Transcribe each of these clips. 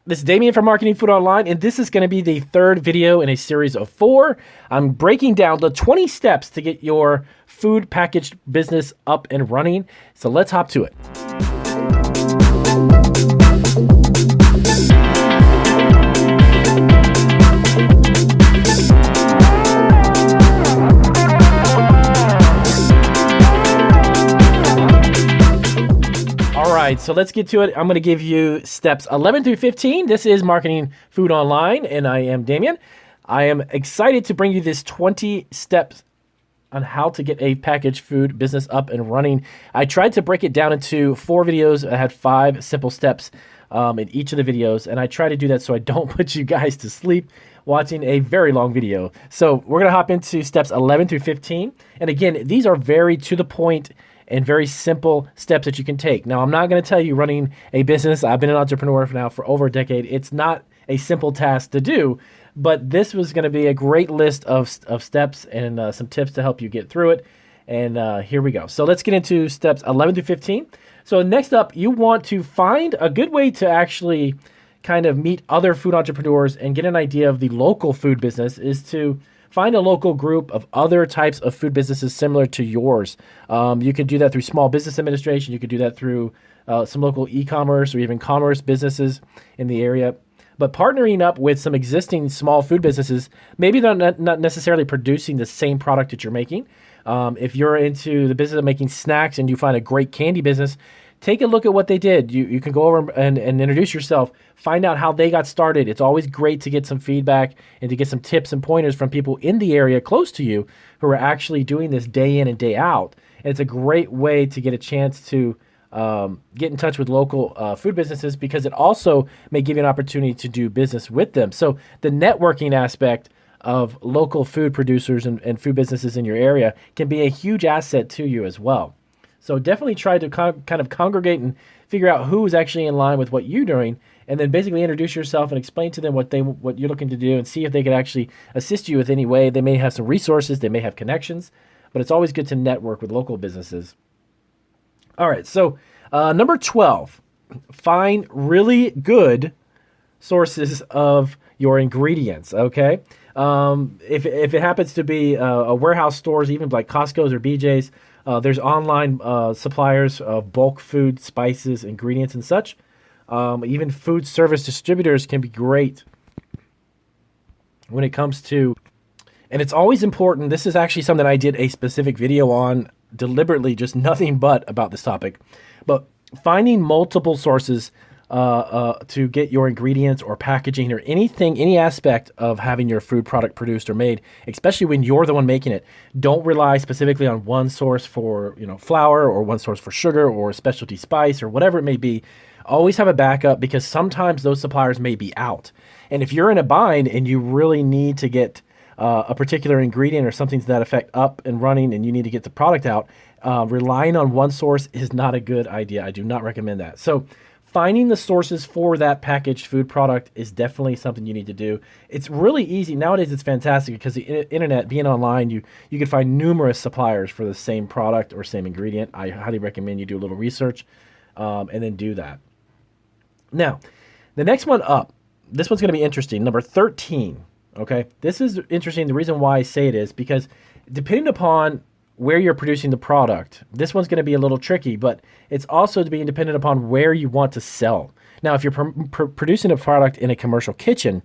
This is Damien from Marketing Food Online, and this is going to be the third video in a series of 4. I'm breaking down the 20 steps to get your food packaged business up and running. So let's hop to it. All right, so let's get to it. I'm going to give you steps 11 through 15. This is Marketing Food Online, and I am Damien. I am excited to bring you this 20 steps on how to get a packaged food business up and running. I tried to break it down into 4 videos. I had 5 simple steps in each of the videos, and I try to do that so I don't put you guys to sleep watching a very long video. So we're going to hop into steps 11 through 15. And again, these are very to the point and very simple steps that you can take. Now, I'm not going to tell you running a business. I've been an entrepreneur now for over a decade. It's not a simple task to do, but this was going to be a great list of steps and some tips to help you get through it. And here we go. So let's get into steps 11 through 15. So next up, you want to find a good way to actually kind of meet other food entrepreneurs and get an idea of the local food business is to find a local group of other types of food businesses similar to yours. You can do that through Small Business Administration. You could do that through some local e-commerce or even commerce businesses in the area. But partnering up with some existing small food businesses, maybe they're not necessarily producing the same product that you're making. If you're into the business of making snacks and you find a great candy business, take a look at what they did. You can go over and introduce yourself, find out how they got started. It's always great to get some feedback and to get some tips and pointers from people in the area close to you who are actually doing this day in and day out. And it's a great way to get a chance to get in touch with local food businesses because it also may give you an opportunity to do business with them. So the networking aspect of local food producers and food businesses in your area can be a huge asset to you as well. So definitely try to kind of congregate and figure out who is actually in line with what you're doing, and then basically introduce yourself and explain to them what you're looking to do and see if they could actually assist you with any way. They may have some resources, they may have connections, but it's always good to network with local businesses. All right, so number 12, find really good sources of your ingredients, okay? If it happens to be a warehouse stores, even like Costco's or BJ's, there's online suppliers of bulk food, spices, ingredients, and such. Even food service distributors can be great when it comes to, and it's always important. This is actually something I did a specific video on deliberately, just nothing but about this topic. But finding multiple sources to get your ingredients or packaging or anything, any aspect of having your food product produced or made, especially when you're the one making it. Don't rely specifically on one source for, flour or one source for sugar or specialty spice or whatever it may be. Always have a backup because sometimes those suppliers may be out. And if you're in a bind and you really need to get a particular ingredient or something to that effect up and running and you need to get the product out, relying on one source is not a good idea. I do not recommend that. So finding the sources for that packaged food product is definitely something you need to do. It's really easy. Nowadays, it's fantastic because the internet, being online, you can find numerous suppliers for the same product or same ingredient. I highly recommend you do a little research and then do that. Now, the next one up, this one's going to be interesting. Number 13, okay? This is interesting. The reason why I say it is because depending upon where you're producing the product, this one's going to be a little tricky, but it's also to be dependent upon where you want to sell. Now, if you're producing a product in a commercial kitchen,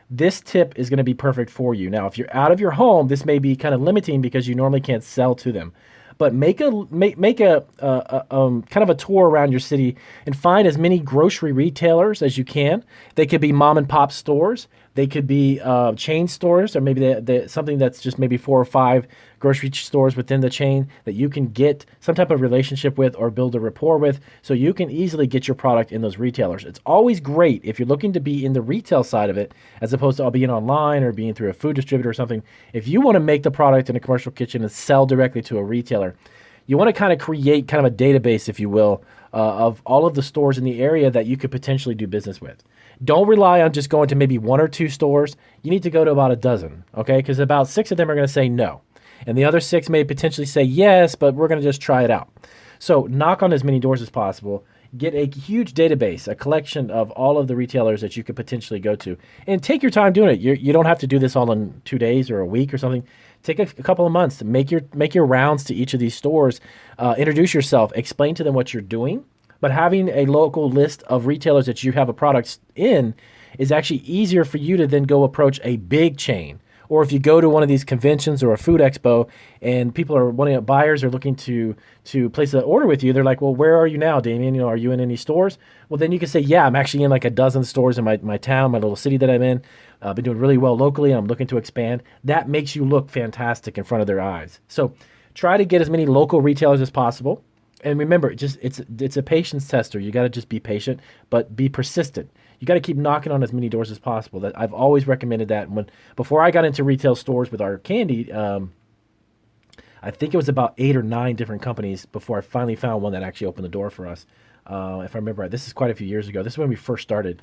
this tip is going to be perfect for you. Now, if you're out of your home, this may be kind of limiting because you normally can't sell to them. But make a kind of a tour around your city and find as many grocery retailers as you can. They could be mom and pop stores. They could be chain stores, or maybe something that's just maybe 4 or 5 grocery stores within the chain that you can get some type of relationship with or build a rapport with, so you can easily get your product in those retailers. It's always great if you're looking to be in the retail side of it, as opposed to being online or being through a food distributor or something. If you want to make the product in a commercial kitchen and sell directly to a retailer, you want to kind of create kind of a database, if you will, of all of the stores in the area that you could potentially do business with. Don't rely on just going to maybe 1 or 2 stores. You need to go to about a dozen, okay? Because about 6 of them are going to say no. And the other 6 may potentially say yes, but we're going to just try it out. So knock on as many doors as possible Get a huge database, a collection of all of the retailers that you could potentially go to, and take your time doing it. You don't have to do this all in 2 days or a week or something. Take a couple of months to make your rounds to each of these stores, introduce yourself, explain to them what you're doing. But having a local list of retailers that you have a product in is actually easier for you to then go approach a big chain. Or if you go to one of these conventions or a food expo and people are buyers are looking to place an order with you, they're like, well, where are you now, Damien? Are you in any stores? Well, then you can say, yeah, I'm actually in like a dozen stores in my town, my little city that I'm in. I've been doing really well locally, and I'm looking to expand. That makes you look fantastic in front of their eyes. So try to get as many local retailers as possible. And remember, it's a patience tester. You got to just be patient, but be persistent. You got to keep knocking on as many doors as possible. That I've always recommended that. Before I got into retail stores with our candy, I think it was about 8 or 9 different companies before I finally found one that actually opened the door for us. If I remember right, this is quite a few years ago. This is when we first started.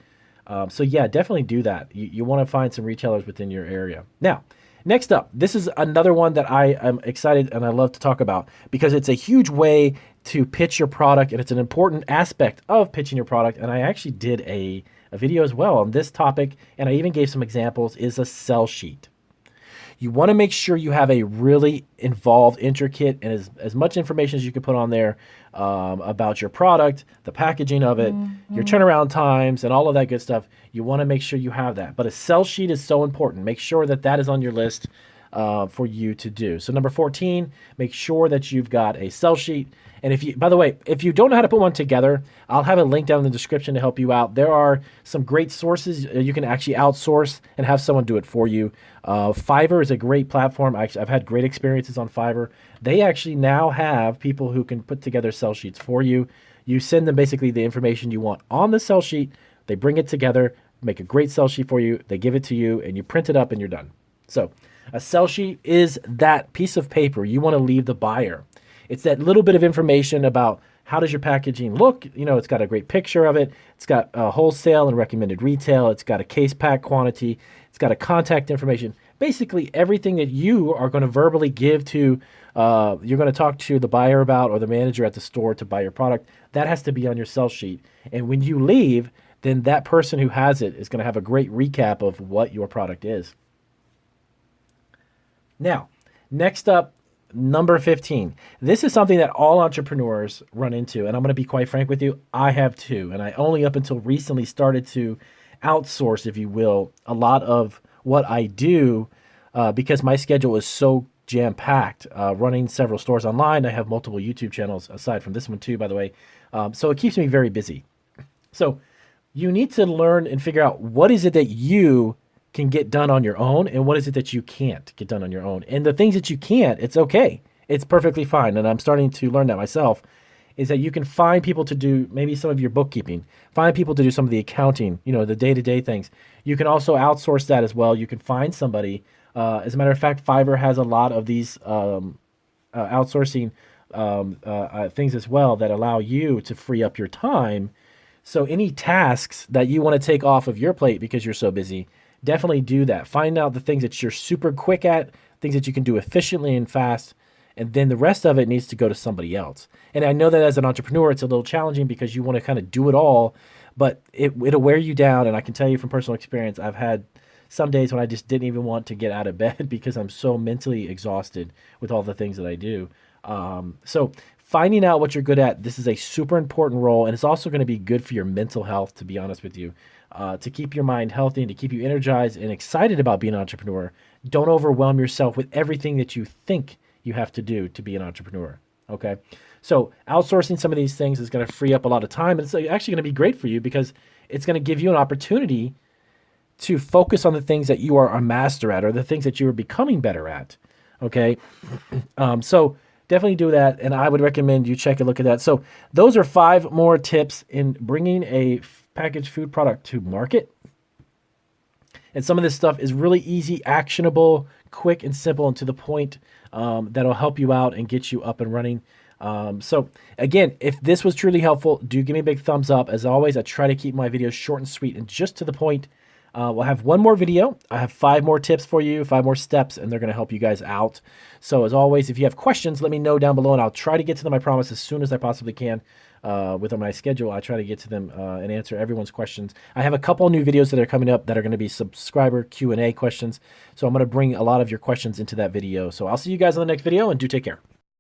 So yeah, definitely do that. You want to find some retailers within your area. Now, next up, this is another one that I am excited and I love to talk about because it's a huge way to pitch your product, and it's an important aspect of pitching your product. And I actually did a video as well on this topic, and I even gave some examples, is a sell sheet. You want to make sure you have a really involved, intricate, and as much information as you can put on there about your product, the packaging of it, your turnaround times, and all of that good stuff. You want to make sure you have that. But a sell sheet is so important. Make sure that is on your list for you to do. So number 14, make sure that you've got a sell sheet. And by the way, if you don't know how to put one together, I'll have a link down in the description to help you out. There are some great sources you can actually outsource and have someone do it for you. Fiverr is a great platform. I've had great experiences on Fiverr. They actually now have people who can put together sell sheets for you. You send them basically the information you want on the sell sheet. They bring it together, make a great sell sheet for you. They give it to you, and you print it up, and you're done. So a sell sheet is that piece of paper you want to leave the buyer. It's that little bit of information about how does your packaging look. It's got a great picture of it. It's got wholesale and recommended retail. It's got a case pack quantity. It's got a contact information. Basically, everything that you are going to verbally give to, you're going to talk to the buyer about or the manager at the store to buy your product, that has to be on your sell sheet. And when you leave, then that person who has it is going to have a great recap of what your product is. Now, next up, number 15. This is something that all entrepreneurs run into, and I'm going to be quite frank with you, I have too. And I only up until recently started to outsource, if you will, a lot of what I do because my schedule is so jam-packed. Running several stores online, I have multiple YouTube channels aside from this one too, by the way. So it keeps me very busy. So you need to learn and figure out what is it that you can get done on your own and what is it that you can't get done on your own. And the things that you can't, it's okay. It's perfectly fine. And I'm starting to learn that myself, is that you can find people to do maybe some of your bookkeeping, find people to do some of the accounting, the day-to-day things. You can also outsource that as well. You can find somebody. As a matter of fact, Fiverr has a lot of these outsourcing things as well that allow you to free up your time. So any tasks that you want to take off of your plate because you're so busy, definitely do that. Find out the things that you're super quick at, things that you can do efficiently and fast, and then the rest of it needs to go to somebody else. And I know that as an entrepreneur, it's a little challenging because you want to kind of do it all, but it'll wear you down. And I can tell you from personal experience, I've had some days when I just didn't even want to get out of bed because I'm so mentally exhausted with all the things that I do. So finding out what you're good at, this is a super important role, and it's also going to be good for your mental health, to be honest with you. To keep your mind healthy and to keep you energized and excited about being an entrepreneur. Don't overwhelm yourself with everything that you think you have to do to be an entrepreneur, okay? So outsourcing some of these things is going to free up a lot of time, and it's actually going to be great for you because it's going to give you an opportunity to focus on the things that you are a master at or the things that you are becoming better at, okay? So definitely do that, and I would recommend you check a look at that. So those are 5 more tips in bringing a packaged food product to market. And some of this stuff is really easy, actionable, quick and simple and to the point that'll help you out and get you up and running. So again, if this was truly helpful, do give me a big thumbs up. As always, I try to keep my videos short and sweet and just to the point. We'll have one more video. I have 5 more tips for you, 5 more steps, and they're going to help you guys out. So as always, if you have questions, let me know down below, and I'll try to get to them, I promise, as soon as I possibly can. with my schedule, I try to get to them and answer everyone's questions. I have a couple new videos that are coming up that are going to be subscriber Q&A questions. So I'm going to bring a lot of your questions into that video. So I'll see you guys on the next video, and do take care.